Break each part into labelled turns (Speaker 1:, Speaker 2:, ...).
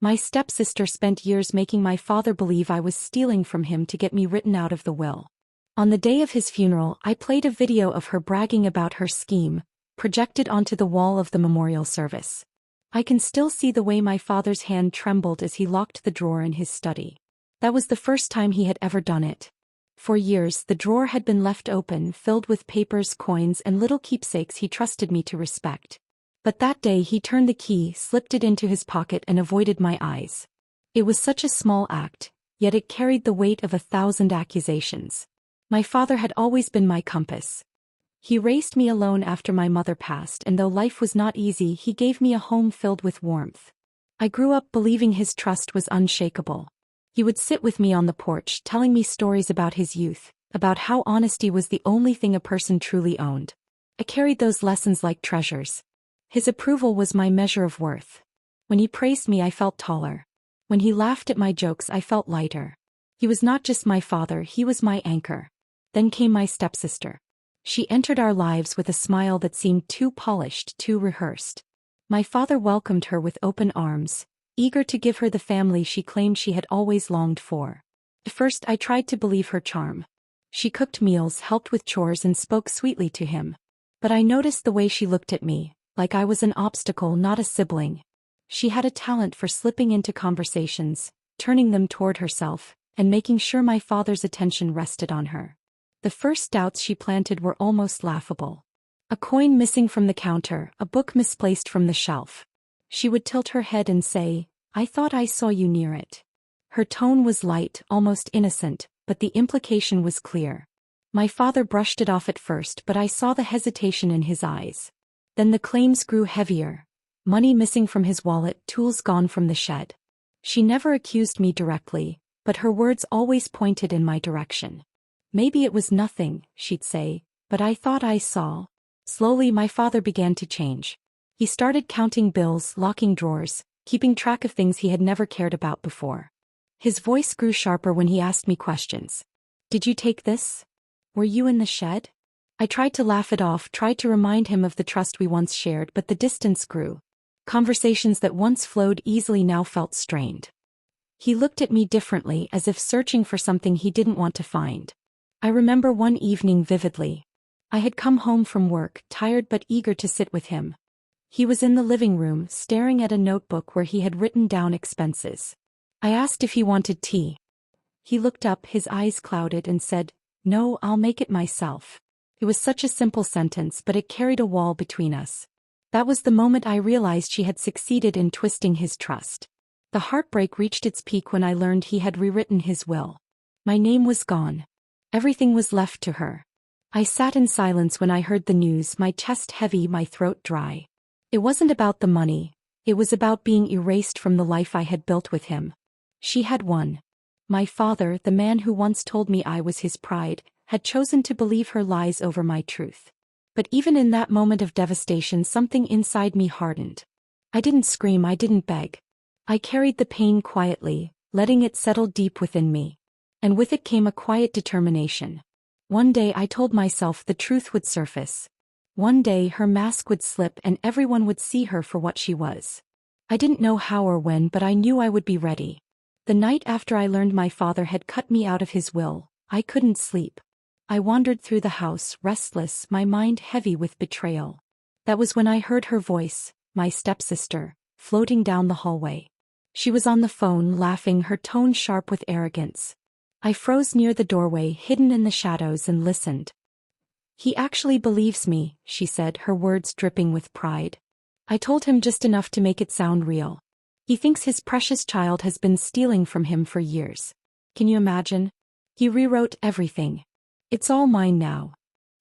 Speaker 1: My stepsister spent years making my father believe I was stealing from him to get me written out of the will. On the day of his funeral, I played a video of her bragging about her scheme, projected onto the wall of the memorial service. I can still see the way my father's hand trembled as he locked the drawer in his study. That was the first time he had ever done it. For years, the drawer had been left open, filled with papers, coins, and little keepsakes he trusted me to respect. But that day he turned the key, slipped it into his pocket, and avoided my eyes. It was such a small act, yet it carried the weight of 1,000 accusations. My father had always been my compass. He raised me alone after my mother passed, and though life was not easy, he gave me a home filled with warmth. I grew up believing his trust was unshakable. He would sit with me on the porch, telling me stories about his youth, about how honesty was the only thing a person truly owned. I carried those lessons like treasures. His approval was my measure of worth. When he praised me, I felt taller. When he laughed at my jokes, I felt lighter. He was not just my father, he was my anchor. Then came my stepsister. She entered our lives with a smile that seemed too polished, too rehearsed. My father welcomed her with open arms, eager to give her the family she claimed she had always longed for. At first I tried to believe her charm. She cooked meals, helped with chores, and spoke sweetly to him. But I noticed the way she looked at me, like I was an obstacle, not a sibling. She had a talent for slipping into conversations, turning them toward herself, and making sure my father's attention rested on her. The first doubts she planted were almost laughable. A coin missing from the counter, a book misplaced from the shelf. She would tilt her head and say, "I thought I saw you near it." Her tone was light, almost innocent, but the implication was clear. My father brushed it off at first, but I saw the hesitation in his eyes. Then the claims grew heavier. Money missing from his wallet, tools gone from the shed. She never accused me directly, but her words always pointed in my direction. "Maybe it was nothing," she'd say, "but I thought I saw." Slowly my father began to change. He started counting bills, locking drawers, keeping track of things he had never cared about before. His voice grew sharper when he asked me questions. "Did you take this? Were you in the shed?" I tried to laugh it off, tried to remind him of the trust we once shared, but the distance grew. Conversations that once flowed easily now felt strained. He looked at me differently, as if searching for something he didn't want to find. I remember one evening vividly. I had come home from work, tired but eager to sit with him. He was in the living room, staring at a notebook where he had written down expenses. I asked if he wanted tea. He looked up, his eyes clouded, and said, "No, I'll make it myself." It was such a simple sentence, but it carried a wall between us. That was the moment I realized she had succeeded in twisting his trust. The heartbreak reached its peak when I learned he had rewritten his will. My name was gone. Everything was left to her. I sat in silence when I heard the news, my chest heavy, my throat dry. It wasn't about the money. It was about being erased from the life I had built with him. She had won. My father, the man who once told me I was his pride, had chosen to believe her lies over my truth. But even in that moment of devastation, something inside me hardened. I didn't scream, I didn't beg. I carried the pain quietly, letting it settle deep within me. And with it came a quiet determination. One day I told myself the truth would surface. One day her mask would slip and everyone would see her for what she was. I didn't know how or when, but I knew I would be ready. The night after I learned my father had cut me out of his will, I couldn't sleep. I wandered through the house, restless, my mind heavy with betrayal. That was when I heard her voice, my stepsister, floating down the hallway. She was on the phone, laughing, her tone sharp with arrogance. I froze near the doorway, hidden in the shadows, and listened. "He actually believes me," she said, her words dripping with pride. "I told him just enough to make it sound real. He thinks his precious child has been stealing from him for years. Can you imagine? He rewrote everything. It's all mine now."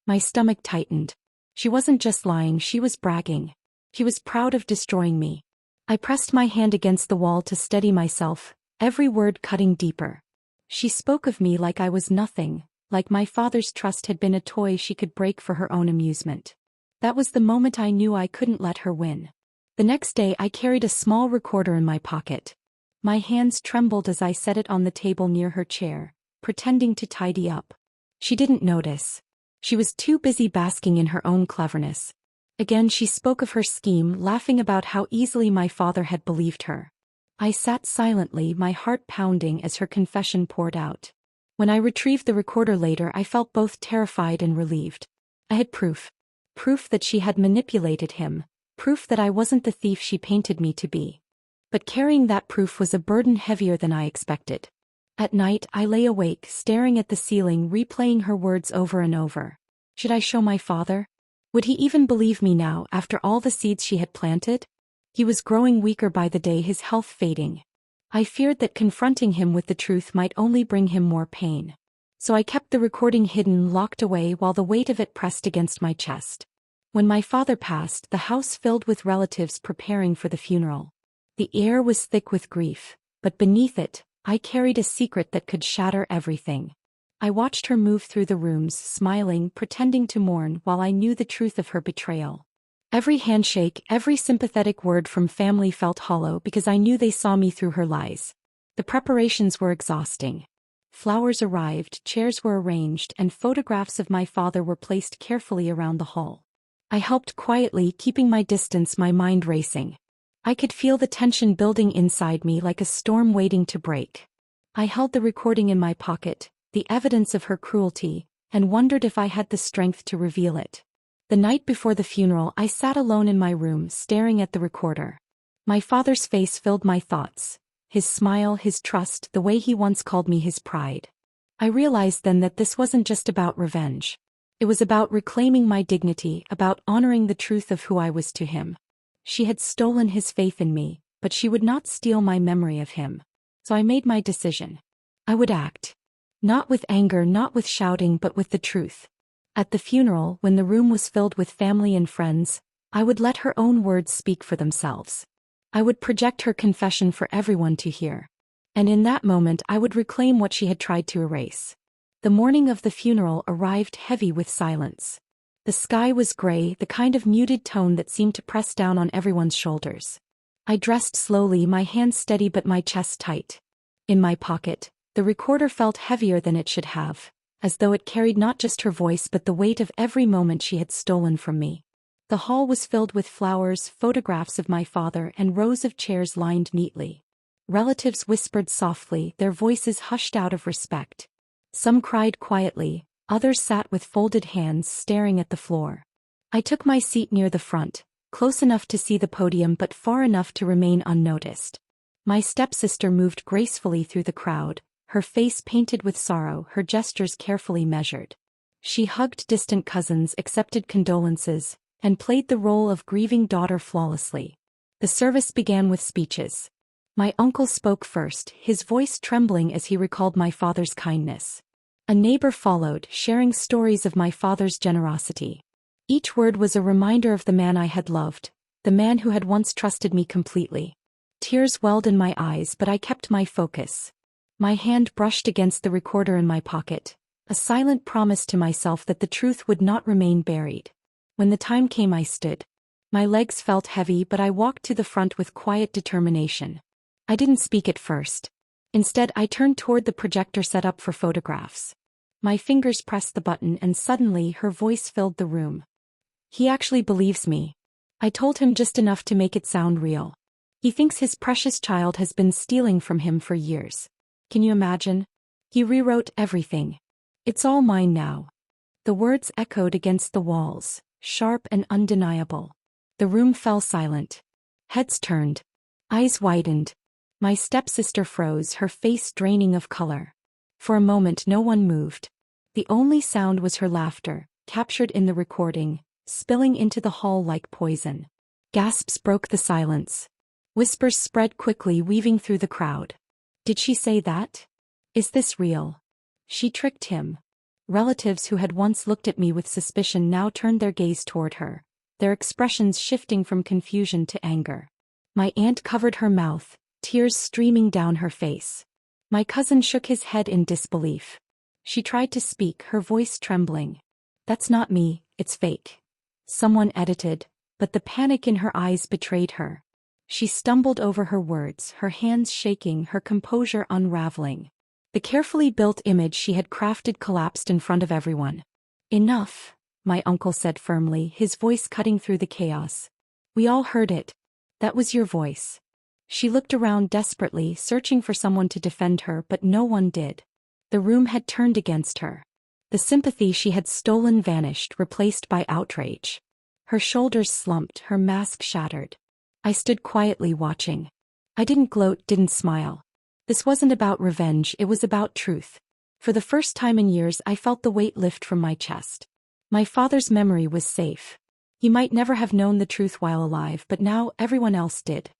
Speaker 1: My stomach tightened. She wasn't just lying, she was bragging. She was proud of destroying me. I pressed my hand against the wall to steady myself, every word cutting deeper. She spoke of me like I was nothing, like my father's trust had been a toy she could break for her own amusement. That was the moment I knew I couldn't let her win. The next day I carried a small recorder in my pocket. My hands trembled as I set it on the table near her chair, pretending to tidy up. She didn't notice. She was too busy basking in her own cleverness. Again she spoke of her scheme, laughing about how easily my father had believed her. I sat silently, my heart pounding as her confession poured out. When I retrieved the recorder later, I felt both terrified and relieved. I had proof. Proof that she had manipulated him. Proof that I wasn't the thief she painted me to be. But carrying that proof was a burden heavier than I expected. At night, I lay awake, staring at the ceiling, replaying her words over and over. Should I show my father? Would he even believe me now, after all the seeds she had planted? He was growing weaker by the day, his health fading. I feared that confronting him with the truth might only bring him more pain. So I kept the recording hidden, locked away, while the weight of it pressed against my chest. When my father passed, the house filled with relatives preparing for the funeral. The air was thick with grief, but beneath it, I carried a secret that could shatter everything. I watched her move through the rooms, smiling, pretending to mourn, while I knew the truth of her betrayal. Every handshake, every sympathetic word from family felt hollow because I knew they saw me through her lies. The preparations were exhausting. Flowers arrived, chairs were arranged, and photographs of my father were placed carefully around the hall. I helped quietly, keeping my distance, my mind racing. I could feel the tension building inside me like a storm waiting to break. I held the recording in my pocket, the evidence of her cruelty, and wondered if I had the strength to reveal it. The night before the funeral, I sat alone in my room, staring at the recorder. My father's face filled my thoughts. His smile, his trust, the way he once called me his pride. I realized then that this wasn't just about revenge. It was about reclaiming my dignity, about honoring the truth of who I was to him. She had stolen his faith in me, but she would not steal my memory of him. So I made my decision. I would act. Not with anger, not with shouting, but with the truth. At the funeral, when the room was filled with family and friends, I would let her own words speak for themselves. I would project her confession for everyone to hear. And in that moment, I would reclaim what she had tried to erase. The morning of the funeral arrived heavy with silence. The sky was gray, the kind of muted tone that seemed to press down on everyone's shoulders. I dressed slowly, my hands steady but my chest tight. In my pocket, the recorder felt heavier than it should have, as though it carried not just her voice but the weight of every moment she had stolen from me. The hall was filled with flowers, photographs of my father, and rows of chairs lined neatly. Relatives whispered softly, their voices hushed out of respect. Some cried quietly, others sat with folded hands staring at the floor. I took my seat near the front, close enough to see the podium but far enough to remain unnoticed. My stepsister moved gracefully through the crowd, her face painted with sorrow, her gestures carefully measured. She hugged distant cousins, accepted condolences, and played the role of grieving daughter flawlessly. The service began with speeches. My uncle spoke first, his voice trembling as he recalled my father's kindness. A neighbor followed, sharing stories of my father's generosity. Each word was a reminder of the man I had loved, the man who had once trusted me completely. Tears welled in my eyes, but I kept my focus. My hand brushed against the recorder in my pocket, a silent promise to myself that the truth would not remain buried. When the time came, I stood. My legs felt heavy, but I walked to the front with quiet determination. I didn't speak at first. Instead, I turned toward the projector set up for photographs. My fingers pressed the button and suddenly her voice filled the room. He actually believes me. I told him just enough to make it sound real. He thinks his precious child has been stealing from him for years. Can you imagine? He rewrote everything. It's all mine now. The words echoed against the walls, sharp and undeniable. The room fell silent. Heads turned. Eyes widened. My stepsister froze, her face draining of color. For a moment no one moved. The only sound was her laughter, captured in the recording, spilling into the hall like poison. Gasps broke the silence. Whispers spread quickly, weaving through the crowd. Did she say that? Is this real? She tricked him. Relatives who had once looked at me with suspicion now turned their gaze toward her, their expressions shifting from confusion to anger. My aunt covered her mouth, tears streaming down her face. My cousin shook his head in disbelief. She tried to speak, her voice trembling. That's not me, it's fake. Someone edited, but the panic in her eyes betrayed her. She stumbled over her words, her hands shaking, her composure unraveling. The carefully built image she had crafted collapsed in front of everyone. Enough, my uncle said firmly, his voice cutting through the chaos. We all heard it. That was your voice. She looked around desperately, searching for someone to defend her, but no one did. The room had turned against her. The sympathy she had stolen vanished, replaced by outrage. Her shoulders slumped, her mask shattered. I stood quietly watching. I didn't gloat, didn't smile. This wasn't about revenge, it was about truth. For the first time in years I felt the weight lift from my chest. My father's memory was safe. He might never have known the truth while alive, but now everyone else did.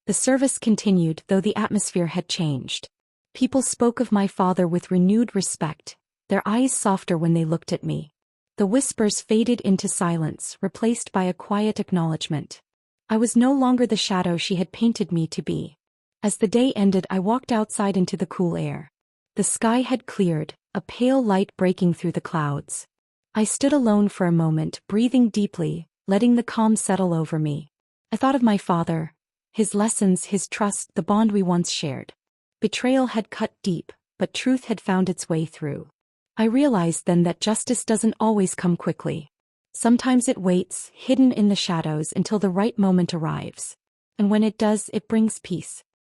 Speaker 1: The service continued, though the atmosphere had changed. People spoke of my father with renewed respect, their eyes softer when they looked at me. The whispers faded into silence, replaced by a quiet acknowledgement. I was no longer the shadow she had painted me to be. As the day ended, I walked outside into the cool air. The sky had cleared, a pale light breaking through the clouds. I stood alone for a moment, breathing deeply, letting the calm settle over me. I thought of my father, his lessons, his trust, the bond we once shared. Betrayal had cut deep, but truth had found its way through. I realized then that justice doesn't always come quickly. Sometimes it waits, hidden in the shadows, until the right moment arrives. And when it does, it brings peace.